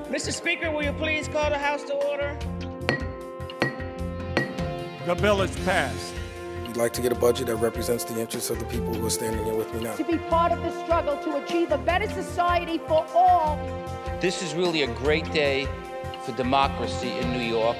Mr. Speaker, will you please call the House to order? The bill is passed. We'd like to get a budget that represents the interests of the people who are standing here with me now. To be part of the struggle to achieve a better society for all. This is really a great day for democracy in New York.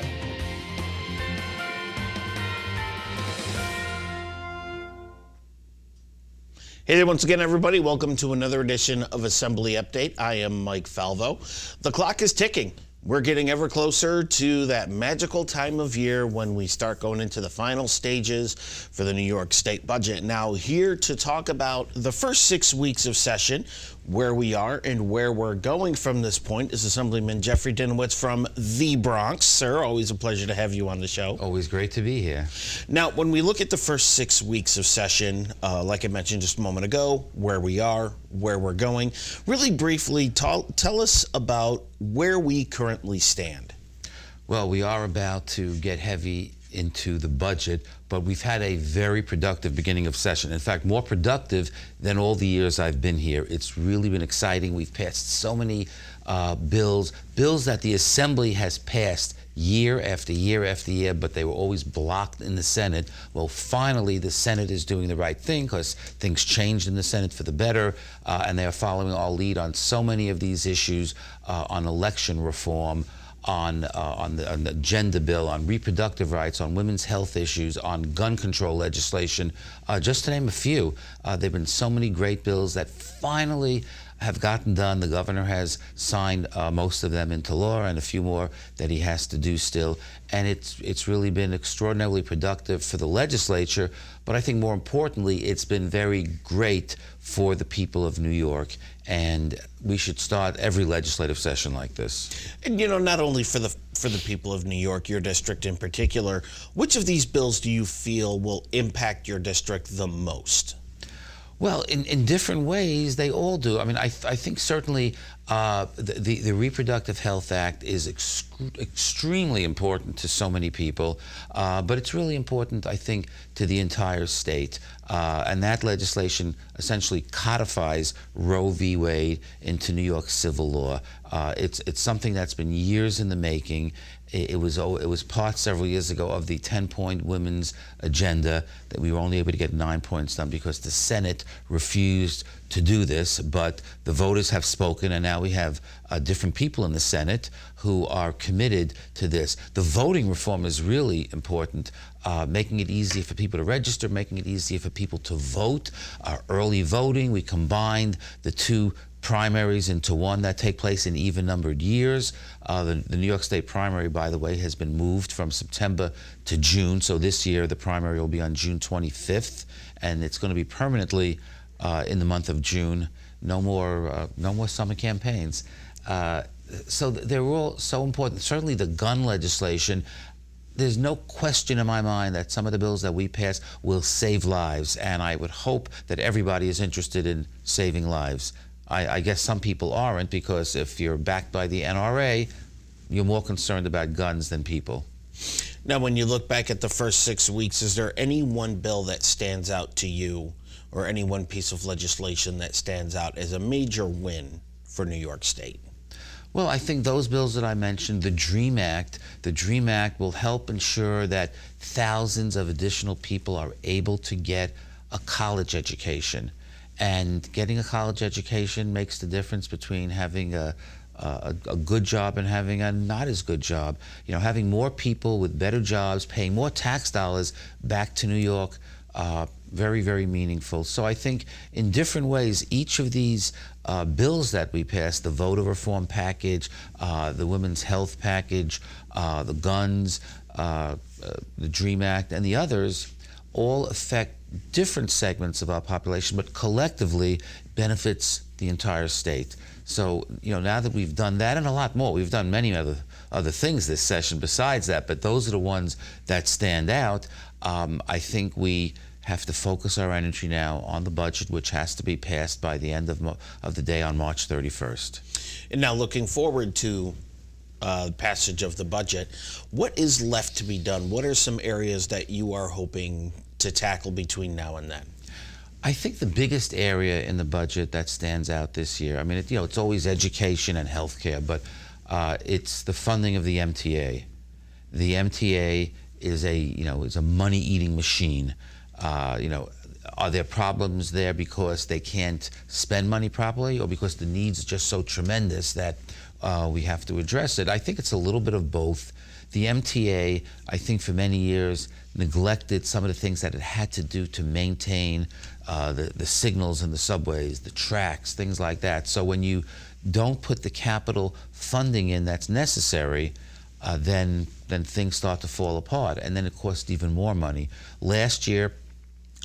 Hey there once again, everybody. Welcome to another edition of Assembly Update. I am Mike Falvo. The clock is ticking. We're getting ever closer to that magical time of year when we start going into the final stages for the New York State budget. Now, here to talk about the first 6 weeks of session, where we are and where we're going from this point, is Assemblyman Jeffrey Dinowitz from the Bronx. Sir, always a pleasure to have you on the show. Always great to be here. Now, when we look at the first 6 weeks of session, like I mentioned just a moment ago, where we are, where we're going, really briefly, tell us about where we currently stand. Well, we are about to get heavy into the budget, but we've had a very productive beginning of session. In fact, more productive than all the years I've been here. It's really been exciting. We've passed so many bills that the Assembly has passed year after year after year, but they were always blocked in the Senate. Well, finally, the Senate is doing the right thing because things changed in the Senate for the better, and they are following our lead on so many of these issues, on election reform, on the gender bill, on reproductive rights, on women's health issues, on gun control legislation, just to name a few. There have been so many great bills that finally have gotten done. The governor has signed most of them into law, and a few more that he has to do still. And it's really been extraordinarily productive for the legislature, but I think more importantly, it's been very great for the people of New York. And we should start every legislative session like this. And, you know, not only for the people of New York, your district in particular, which of these bills do you feel will impact your district the most? Well, in different ways, they all do. I mean, I think certainly the Reproductive Health Act is extremely important to so many people, but it's really important, I think, to the entire state. And that legislation essentially codifies Roe v. Wade into New York civil law. It's something that's been years in the making. It was part several years ago of the 10-point women's agenda that we were only able to get 9 points done because the Senate refused to do this, but the voters have spoken, and now we have different people in the Senate who are committed to this. The voting reform is really important, making it easier for people to register, making it easier for people to vote, early voting. We combined the two primaries into one that take place in even-numbered years. The New York State primary, by the way, has been moved from September to June. So this year, the primary will be on June 25th, and it's going to be permanently in the month of June. No more summer campaigns. So they're all so important. Certainly the gun legislation, there's no question in my mind that some of the bills that we pass will save lives, and I would hope that everybody is interested in saving lives. I guess some people aren't, because if you're backed by the NRA, you're more concerned about guns than people. Now, when you look back at the first 6 weeks, is there any one bill that stands out to you, or any one piece of legislation that stands out as a major win for New York State? Well, I think those bills that I mentioned, the DREAM Act will help ensure that thousands of additional people are able to get a college education. And getting a college education makes the difference between having a good job and having a not as good job. You know, having more people with better jobs, paying more tax dollars back to New York, very, very meaningful. So I think in different ways, each of these bills that we passed, the voter reform package, the women's health package, the guns, the DREAM Act, and the others, all affect different segments of our population, but collectively benefits the entire state. So, you know, now that we've done that and a lot more, we've done many other things this session besides that, but those are the ones that stand out. I think we have to focus our energy now on the budget, which has to be passed by the end of the day on March 31st. And now, looking forward to passage of the budget, what is left to be done? What are some areas that you are hoping to tackle between now and then? I think the biggest area in the budget that stands out this year, I mean, it's always education and healthcare, but It's the funding of the MTA. The MTA is a money-eating machine. Are there problems there because they can't spend money properly, or because the needs are just so tremendous that we have to address it? I think it's a little bit of both. The MTA, I think for many years, neglected some of the things that it had to do to maintain the signals in the subways, the tracks, things like that. So when you don't put the capital funding in that's necessary, then things start to fall apart, and then it costs even more money. Last year,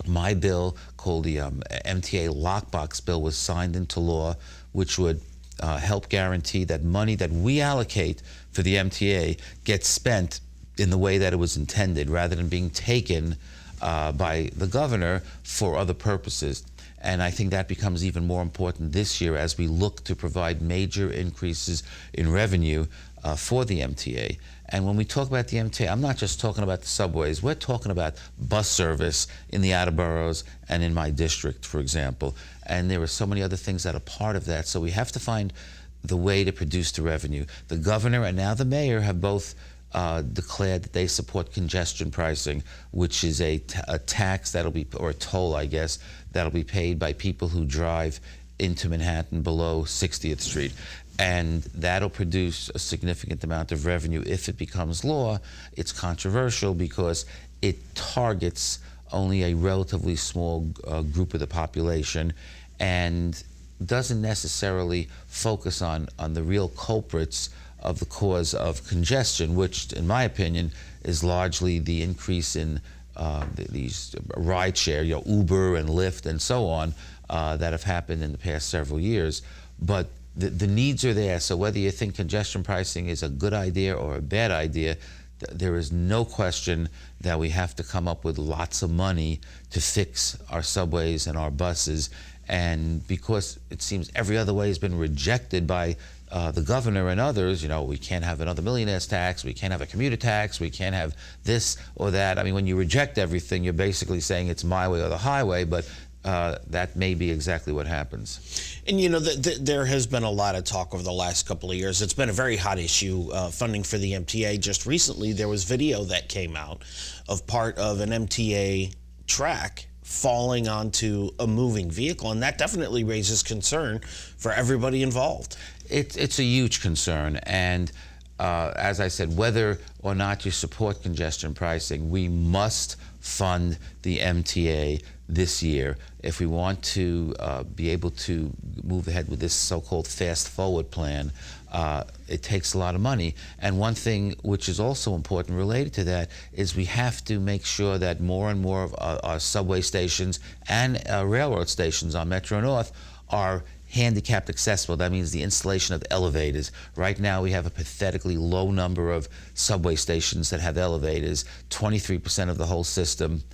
my bill, called the MTA Lockbox Bill, was signed into law, which would help guarantee that money that we allocate for the MTA gets spent in the way that it was intended, rather than being taken by the governor for other purposes. And I think that becomes even more important this year as we look to provide major increases in revenue for the MTA. And when we talk about the MTA, I'm not just talking about the subways. We're talking about bus service in the outer boroughs and in my district, for example. And there are so many other things that are part of that. So we have to find the way to produce the revenue. The governor and now the mayor have both declared that they support congestion pricing, which is a tax that'll be, or a toll, I guess, that'll be paid by people who drive into Manhattan below 60th Street. And that'll produce a significant amount of revenue if it becomes law. It's controversial because it targets only a relatively small group of the population and doesn't necessarily focus on the real culprits of the cause of congestion, which, in my opinion, is largely the increase in these rideshare, Uber and Lyft and so on, that have happened in the past several years. But the needs are there, so whether you think congestion pricing is a good idea or a bad idea, there is no question that we have to come up with lots of money to fix our subways and our buses. And because it seems every other way has been rejected by the governor and others, we can't have another millionaire's tax, we can't have a commuter tax, we can't have this or that. I mean, when you reject everything, you're basically saying it's my way or the highway, but that may be exactly what happens. And there has been a lot of talk over the last couple of years. It's been a very hot issue, funding for the MTA. Just recently, there was video that came out of part of an MTA track falling onto a moving vehicle, and that definitely raises concern for everybody involved. It's a huge concern, and as I said, whether or not you support congestion pricing, we must fund the MTA this year if we want to be able to move ahead with this so-called fast forward plan. It takes a lot of money, and one thing which is also important related to that is we have to make sure that more and more of our subway stations and railroad stations on Metro North are handicapped accessible. That means the installation of elevators. Right now we have a pathetically low number of subway stations that have elevators, 23% of the whole system,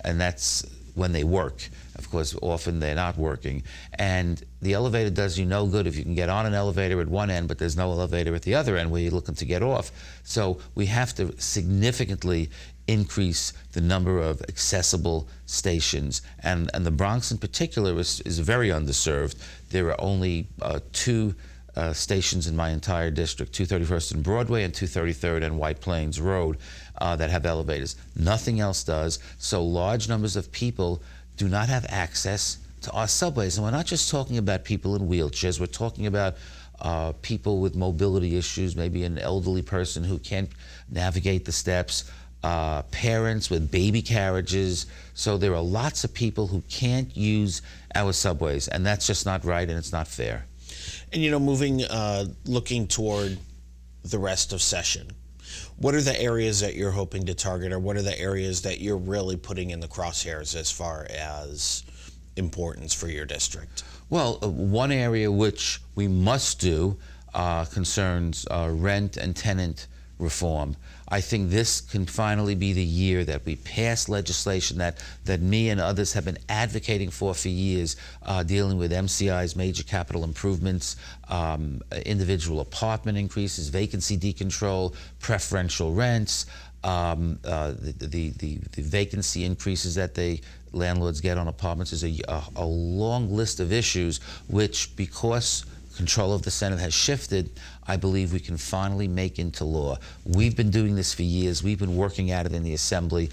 and that's when they work. Of course, often they're not working. And the elevator does you no good if you can get on an elevator at one end, but there's no elevator at the other end where you're looking to get off. So we have to significantly increase the number of accessible stations. And the Bronx in particular is very underserved. There are only two stations in my entire district, 231st and Broadway and 233rd and White Plains Road, that have elevators. Nothing else does. So large numbers of people do not have access to our subways. And we're not just talking about people in wheelchairs. We're talking about people with mobility issues, maybe an elderly person who can't navigate the steps, parents with baby carriages. So there are lots of people who can't use our subways, and that's just not right, and it's not fair. And looking toward the rest of session, what are the areas that you're hoping to target, or what are the areas that you're really putting in the crosshairs as far as importance for your district? Well, one area which we must do concerns rent and tenant reform. I think this can finally be the year that we pass legislation that me and others have been advocating for years, dealing with MCI's major capital improvements, individual apartment increases, vacancy decontrol, preferential rents, the vacancy increases that the landlords get on apartments. Is a long list of issues which, because control of the Senate has shifted, I believe we can finally make into law. We've been doing this for years. We've been working at it in the Assembly,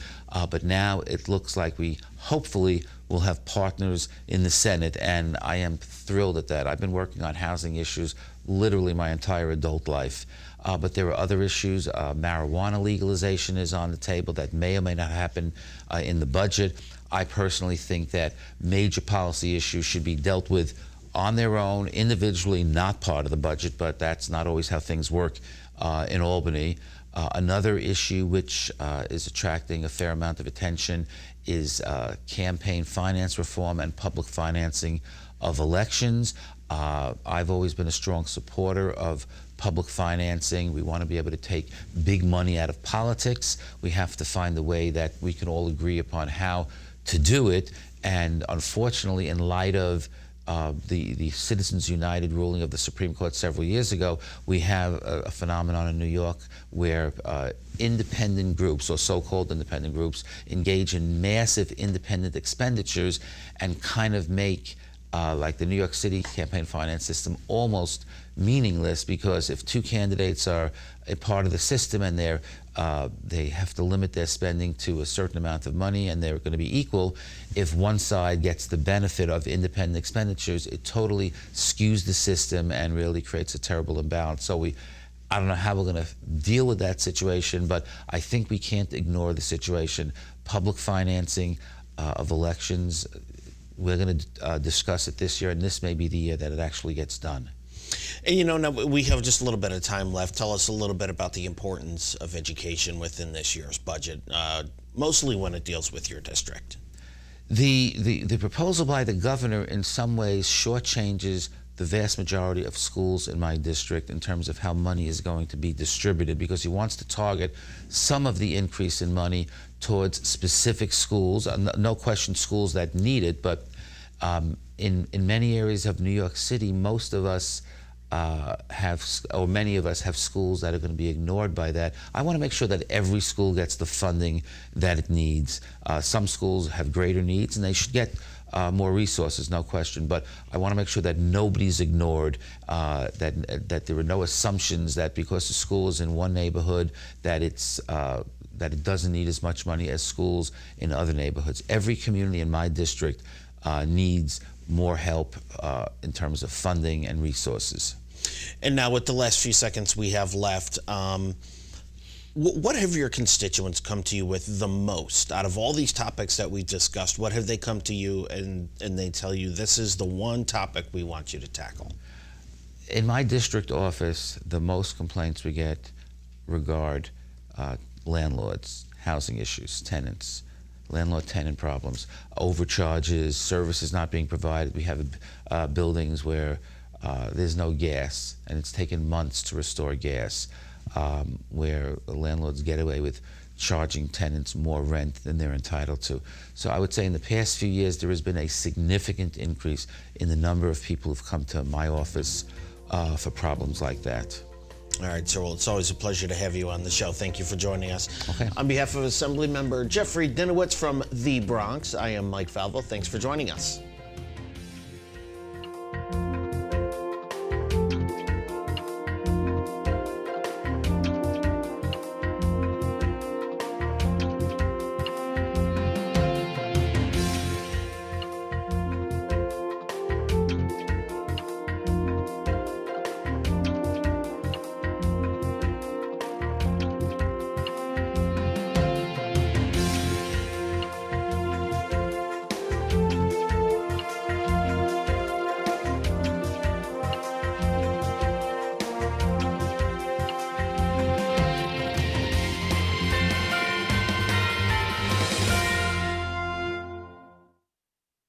but now it looks like we hopefully will have partners in the Senate, and I am thrilled at that. I've been working on housing issues literally my entire adult life. But there are other issues. Marijuana legalization is on the table that may or may not happen in the budget. I personally think that major policy issues should be dealt with on their own, individually, not part of the budget, but that's not always how things work in Albany. Another issue which is attracting a fair amount of attention is campaign finance reform and public financing of elections. I've always been a strong supporter of public financing. We want to be able to take big money out of politics. We have to find a way that we can all agree upon how to do it. And unfortunately, in light of the Citizens United ruling of the Supreme Court several years ago, we have a phenomenon in New York where independent groups, or so-called independent groups, engage in massive independent expenditures and kind of make like the New York City campaign finance system almost meaningless, because if two candidates are a part of the system and they have to limit their spending to a certain amount of money and they're going to be equal, if one side gets the benefit of independent expenditures, it totally skews the system and really creates a terrible imbalance. So I don't know how we're going to deal with that situation, but I think we can't ignore the situation. Public financing of elections, we're going to discuss it this year, and this may be the year that it actually gets done. And now we have just a little bit of time left. Tell us a little bit about the importance of education within this year's budget, mostly when it deals with your district. The proposal by the governor in some ways shortchanges the vast majority of schools in my district in terms of how money is going to be distributed, because he wants to target some of the increase in money towards specific schools, no question schools that need it, but in many areas of New York City, most of us many of us have schools that are going to be ignored by that. I want to make sure that every school gets the funding that it needs. Some schools have greater needs and they should get more resources, no question, but I want to make sure that nobody's ignored, that there are no assumptions that because the school is in one neighborhood that that it doesn't need as much money as schools in other neighborhoods. Every community in my district needs more help in terms of funding and resources. And now with the last few seconds we have left, what have your constituents come to you with the most? Out of all these topics that we've discussed, what have they come to you and they tell you this is the one topic we want you to tackle? In my district office, the most complaints we get regard landlords, housing issues, tenants, landlord-tenant problems, overcharges, services not being provided. We have buildings where there's no gas, and it's taken months to restore gas, where landlords get away with charging tenants more rent than they're entitled to. So I would say in the past few years, there has been a significant increase in the number of people who've come to my office for problems like that. All right, sir. Well, it's always a pleasure to have you on the show. Thank you for joining us. Okay. On behalf of Assemblymember Jeffrey Dinowitz from the Bronx, I am Mike Falvo. Thanks for joining us.